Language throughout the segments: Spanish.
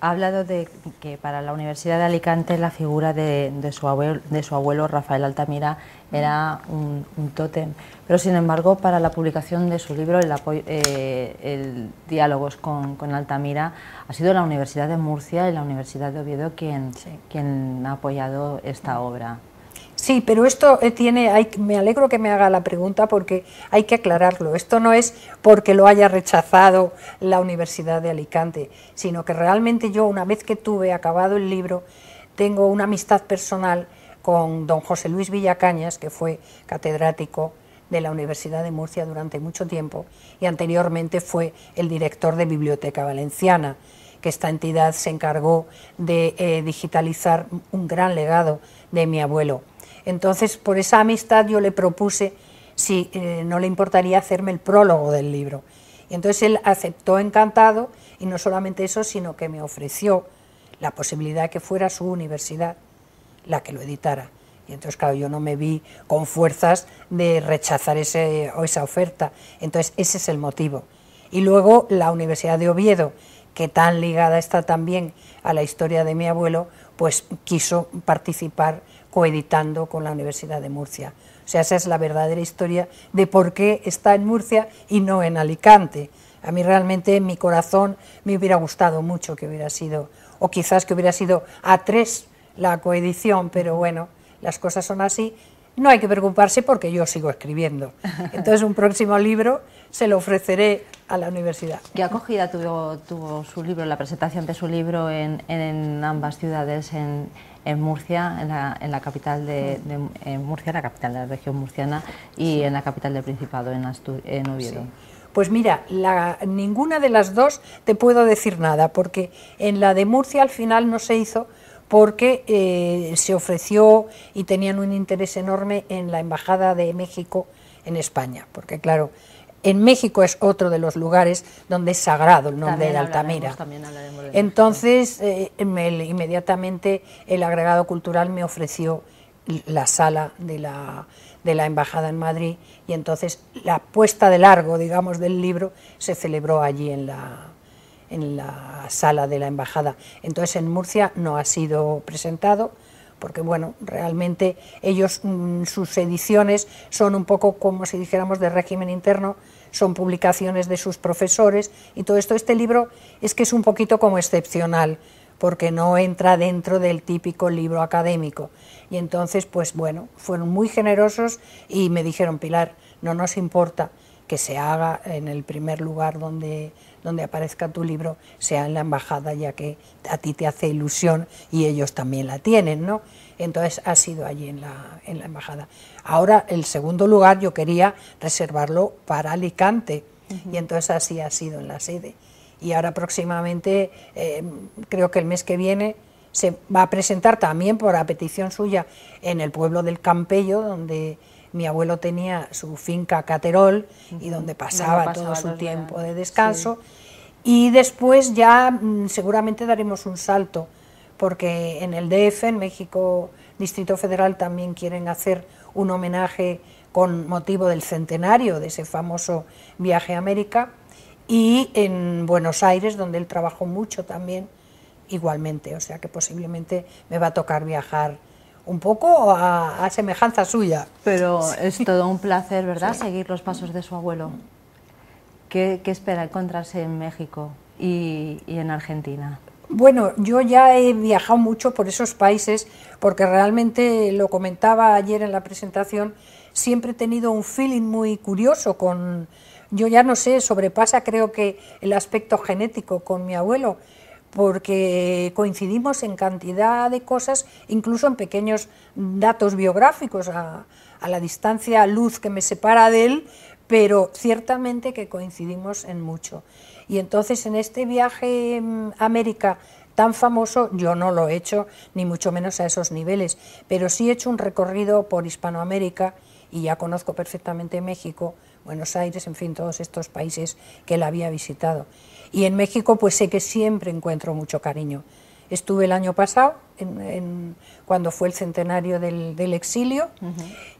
ha hablado de que para la Universidad de Alicante la figura de su abuelo Rafael Altamira era un tótem, pero sin embargo para la publicación de su libro, el Diálogos con Altamira, ha sido la Universidad de Murcia y la Universidad de Oviedo quien ha apoyado esta obra. Sí, pero esto me alegro que me haga la pregunta porque hay que aclararlo. Esto no es porque lo haya rechazado la Universidad de Alicante, sino que realmente yo, una vez que tuve acabado el libro, tengo una amistad personal con don José Luis Villacañas, que fue catedrático de la Universidad de Murcia durante mucho tiempo y anteriormente fue el director de Biblioteca Valenciana, que esta entidad se encargó de digitalizar un gran legado de mi abuelo. Entonces, por esa amistad yo le propuse si no le importaría hacerme el prólogo del libro. Y entonces él aceptó encantado, y no solamente eso, sino que me ofreció la posibilidad de que fuera su universidad la que lo editara. Y entonces, claro, yo no me vi con fuerzas de rechazar esa oferta. Entonces, ese es el motivo. Y luego la Universidad de Oviedo, que tan ligada está también a la historia de mi abuelo, pues quiso participar coeditando con la Universidad de Murcia. O sea, esa es la verdadera historia de por qué está en Murcia y no en Alicante. A mí realmente en mi corazón me hubiera gustado mucho que hubiera sido, o quizás que hubiera sido A3 la coedición, pero bueno, las cosas son así. No hay que preocuparse porque yo sigo escribiendo. Entonces un próximo libro se lo ofreceré a la universidad. ¿Qué acogida tuvo su libro, la presentación de su libro en ambas ciudades, en Murcia, en la capital en Murcia, la capital de la región murciana, y en la capital del Principado, en Oviedo? Sí. Pues mira, ninguna de las dos te puedo decir nada, porque en la de Murcia al final no se hizo porque se ofreció y tenían un interés enorme en la Embajada de México en España, porque claro, en México es otro de los lugares donde es sagrado el nombre de Altamira. Entonces, inmediatamente el agregado cultural me ofreció la sala de la Embajada en Madrid, y entonces la puesta de largo, digamos, del libro se celebró allí en la sala de la Embajada. Entonces en Murcia no ha sido presentado, porque bueno, realmente ellos, sus ediciones son un poco como si dijéramos de régimen interno, son publicaciones de sus profesores y todo esto. Este libro es que es un poquito como excepcional, porque no entra dentro del típico libro académico, y entonces pues bueno, fueron muy generosos y me dijeron: Pilar, no nos importa que se haga en el primer lugar donde aparezca tu libro, sea en la embajada, ya que a ti te hace ilusión y ellos también la tienen, ¿no? Entonces ha sido allí en la embajada. Ahora el segundo lugar yo quería reservarlo para Alicante, y entonces así ha sido en la sede. Y ahora próximamente, creo que el mes que viene, se va a presentar también por petición suya en el pueblo del Campello, donde mi abuelo tenía su finca Caterol y donde pasaba todo su tiempo de descanso. Sí. Y después ya seguramente daremos un salto, porque en el DF, en México, Distrito Federal, también quieren hacer un homenaje con motivo del centenario de ese famoso viaje a América, y en Buenos Aires, donde él trabajó mucho también, igualmente, o sea que posiblemente me va a tocar viajar un poco a semejanza suya. Pero sí, es todo un placer, ¿verdad?, sí, seguir los pasos de su abuelo. ¿Qué espera encontrarse en México y en Argentina? Bueno, yo ya he viajado mucho por esos países, porque realmente, lo comentaba ayer en la presentación, siempre he tenido un feeling muy curioso con... Yo ya no sé, sobrepasa creo que el aspecto genético con mi abuelo, porque coincidimos en cantidad de cosas, incluso en pequeños datos biográficos, a la distancia luz que me separa de él, pero ciertamente que coincidimos en mucho. Y entonces en este viaje a América tan famoso, yo no lo he hecho, ni mucho menos a esos niveles, pero sí he hecho un recorrido por Hispanoamérica y ya conozco perfectamente México, Buenos Aires, en fin, todos estos países que él había visitado. Y en México pues sé que siempre encuentro mucho cariño. Estuve el año pasado, cuando fue el centenario del exilio,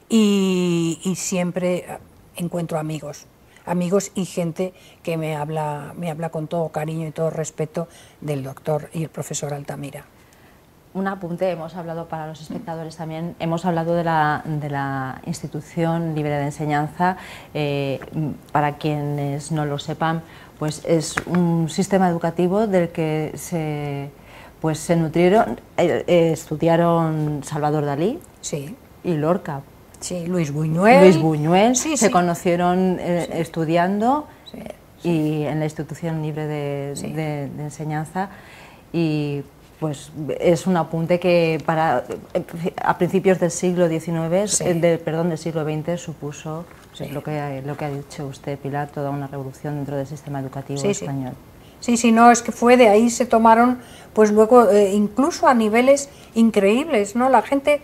y siempre encuentro amigos amigos y gente que me habla con todo cariño y todo respeto del doctor y el profesor Altamira. Un apunte, hemos hablado para los espectadores también, hemos hablado de la Institución Libre de Enseñanza. Para quienes no lo sepan, pues es un sistema educativo del que se nutrieron, estudiaron Salvador Dalí, sí, y Lorca. Sí, Luis Buñuel, sí, se conocieron estudiando, y en la Institución Libre de Enseñanza, y pues es un apunte que a principios del siglo XIX, del siglo XX, supuso lo que ha dicho usted, Pilar, toda una revolución dentro del sistema educativo español. Sí, no, es que fue de ahí se tomaron, pues luego, incluso a niveles increíbles, ¿no? La gente,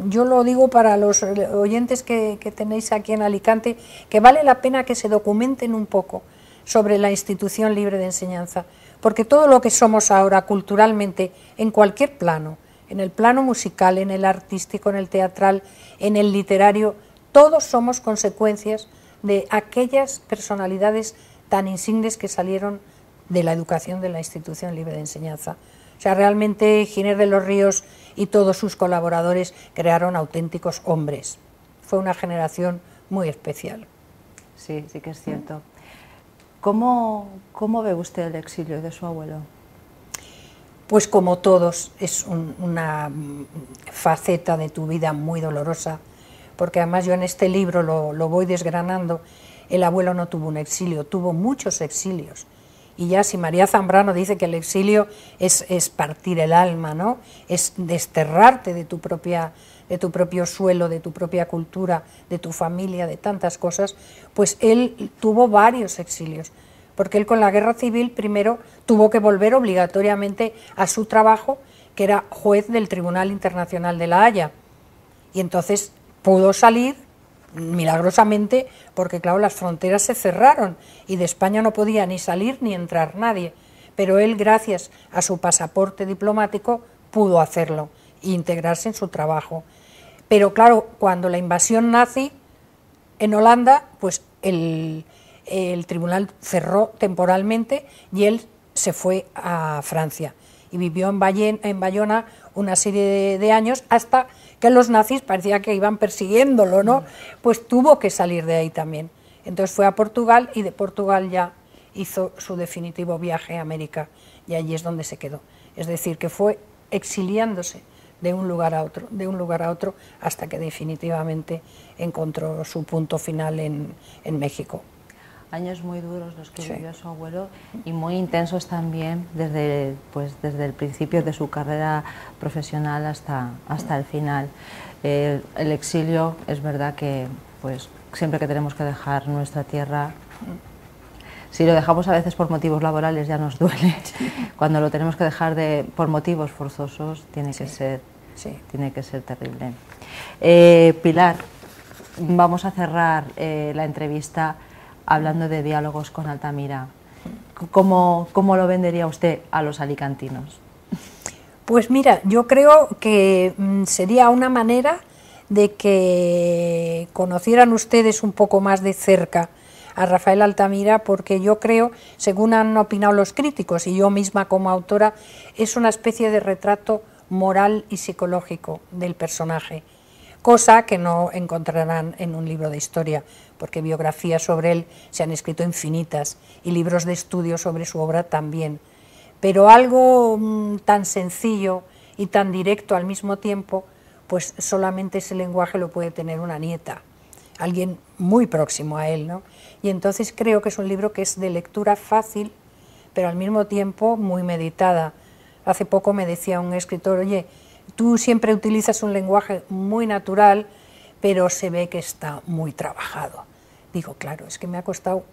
yo lo digo para los oyentes que tenéis aquí en Alicante, que vale la pena que se documenten un poco sobre la Institución Libre de Enseñanza, porque todo lo que somos ahora culturalmente, en cualquier plano, en el plano musical, en el artístico, en el teatral, en el literario, todos somos consecuencias de aquellas personalidades tan insignes que salieron de la educación de la Institución Libre de Enseñanza. O sea, realmente Ginés de los Ríos y todos sus colaboradores crearon auténticos hombres. Fue una generación muy especial. Sí, sí que es cierto. ¿Cómo ve usted el exilio de su abuelo? Pues como todos, es una faceta de tu vida muy dolorosa, porque además yo en este libro lo voy desgranando. El abuelo no tuvo un exilio, tuvo muchos exilios. Y ya si María Zambrano dice que el exilio es partir el alma, ¿no? Es desterrarte de tu propio suelo, de tu propia cultura, de tu familia, de tantas cosas, pues él tuvo varios exilios, porque él con la guerra civil primero tuvo que volver obligatoriamente a su trabajo, que era juez del Tribunal Internacional de La Haya, y entonces pudo salir milagrosamente, porque claro, las fronteras se cerraron y de España no podía ni salir ni entrar nadie, pero él, gracias a su pasaporte diplomático, pudo hacerlo e integrarse en su trabajo. Pero claro, cuando la invasión nazi en Holanda, pues el tribunal cerró temporalmente y él se fue a Francia y vivió en Bayona una serie de años hasta que los nazis parecía que iban persiguiéndolo, ¿no? Pues tuvo que salir de ahí también. Entonces fue a Portugal y de Portugal ya hizo su definitivo viaje a América y allí es donde se quedó. Es decir, que fue exiliándose de un lugar a otro, hasta que definitivamente encontró su punto final en México. Años muy duros los que vivió su abuelo y muy intensos también desde el principio de su carrera profesional hasta el final. El exilio, es verdad que pues siempre que tenemos que dejar nuestra tierra, si lo dejamos a veces por motivos laborales ya nos duele, cuando lo tenemos que dejar por motivos forzosos tiene que ser terrible. Pilar, vamos a cerrar la entrevista hablando de diálogos con Altamira. ¿Cómo lo vendería usted a los alicantinos? Pues mira, yo creo que sería una manera de que conocieran ustedes un poco más de cerca a Rafael Altamira, porque yo creo, según han opinado los críticos y yo misma como autora, es una especie de retrato moral y psicológico del personaje, cosa que no encontrarán en un libro de historia, porque biografías sobre él se han escrito infinitas y libros de estudio sobre su obra también. Pero algo tan sencillo y tan directo al mismo tiempo, pues solamente ese lenguaje lo puede tener una nieta, alguien muy próximo a él, ¿no? Y entonces creo que es un libro que es de lectura fácil, pero al mismo tiempo muy meditada. Hace poco me decía un escritor, oye, tú siempre utilizas un lenguaje muy natural, pero se ve que está muy trabajado. Digo, claro, es que me ha costado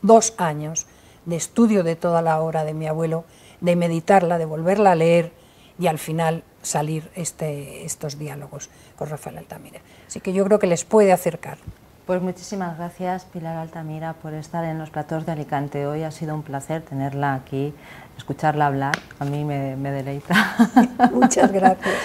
2 años de estudio de toda la obra de mi abuelo, de meditarla, de volverla a leer y al final salir estos diálogos con Rafael Altamira. Así que yo creo que les puede acercar. Pues muchísimas gracias, Pilar Altamira, por estar en los platós de Alicante. Hoy ha sido un placer tenerla aquí, escucharla hablar, a mí me deleita. Muchas gracias.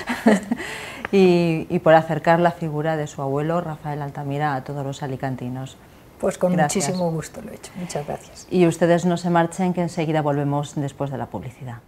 y por acercar la figura de su abuelo, Rafael Altamira, a todos los alicantinos. Pues con Gracias. muchísimo gusto lo he hecho. Muchas gracias. Y ustedes no se marchen, que enseguida volvemos después de la publicidad.